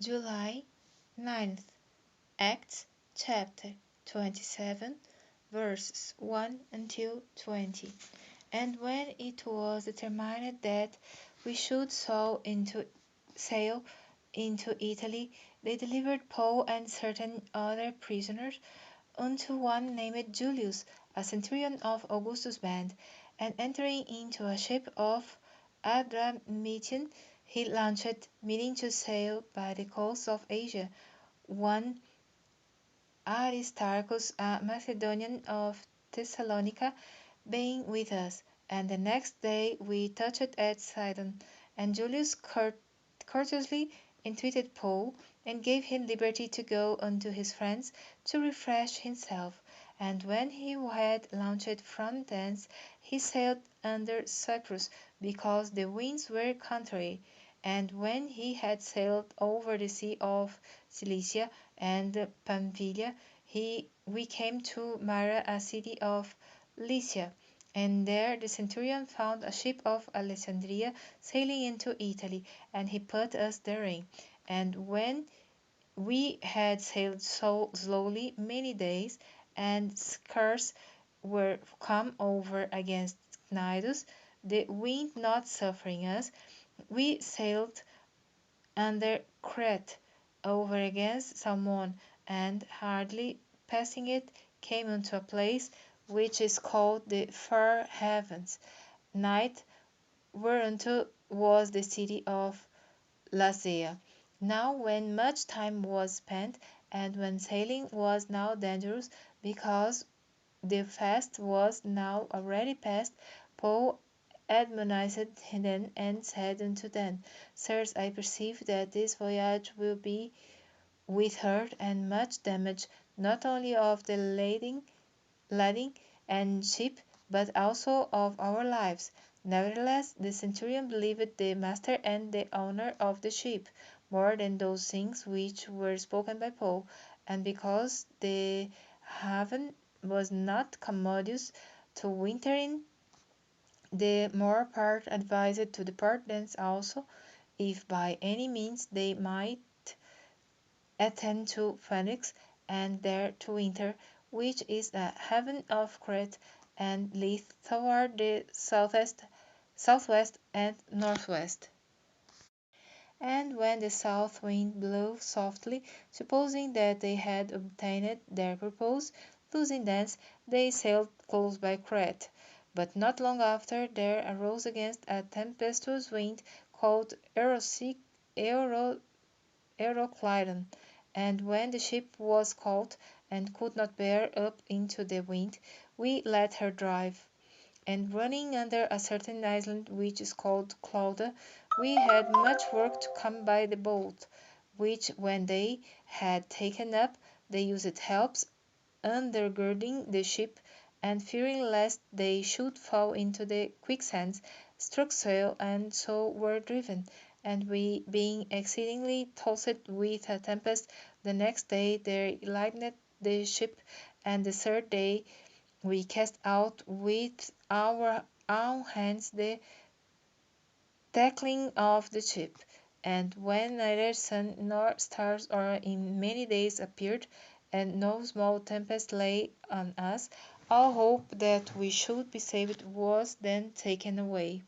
July 9th, Acts chapter 27, verses 1 until 20. And when it was determined that we should sail into Italy, they delivered Paul and certain other prisoners unto one named Julius, a centurion of Augustus' band, and entering into a ship of Adramyttian, he launched, meaning to sail by the coast of Asia. One Aristarchus, a Macedonian of Thessalonica, being with us, and the next day we touched at Sidon, and Julius courteously entreated Paul, and gave him liberty to go unto his friends to refresh himself. And when he had launched from thence, he sailed under Cyprus, because the winds were contrary. And when he had sailed over the sea of Cilicia and Pamphylia, we came to Myra, a city of Lycia, and there the centurion found a ship of Alexandria sailing into Italy, and he put us therein. And when we had sailed so slowly many days, and scarce were come over against Cnidus, the wind not suffering us, we sailed under Crete over against Salmon, and hardly passing it, came unto a place which is called the Fair Havens, night, whereunto was the city of Lasea. Now when much time was spent, and when sailing was now dangerous, because the fast was now already past, Paul admonished them and said unto them, Sirs, I perceive that this voyage will be with hurt and much damage, not only of the lading and ship, but also of our lives. Nevertheless, the centurion believed the master and the owner of the ship more than those things which were spoken by Paul, and because the haven was not commodious to winter in, the more part advised to depart thence also, if by any means they might attend to Phoenix, and there to winter, which is a haven of Crete, and lieth toward the southwest and northwest. And when the south wind blew softly, supposing that they had obtained their purpose, losing thence, they sailed close by Crete. But not long after there arose against a tempestuous wind called Euroclydon, and when the ship was caught and could not bear up into the wind, we let her drive. And running under a certain island which is called Clauda, we had much work to come by the boat, which when they had taken up, they used helps, undergirding the ship, and fearing lest they should fall into the quicksands, struck sail, and so were driven. And we, being exceedingly tossed with a tempest, the next day there lightened the ship, and the third day we cast out with our own hands the tackling of the ship. And when neither sun nor stars or in many days appeared, and no small tempest lay on us, all hope that we should be saved was then taken away.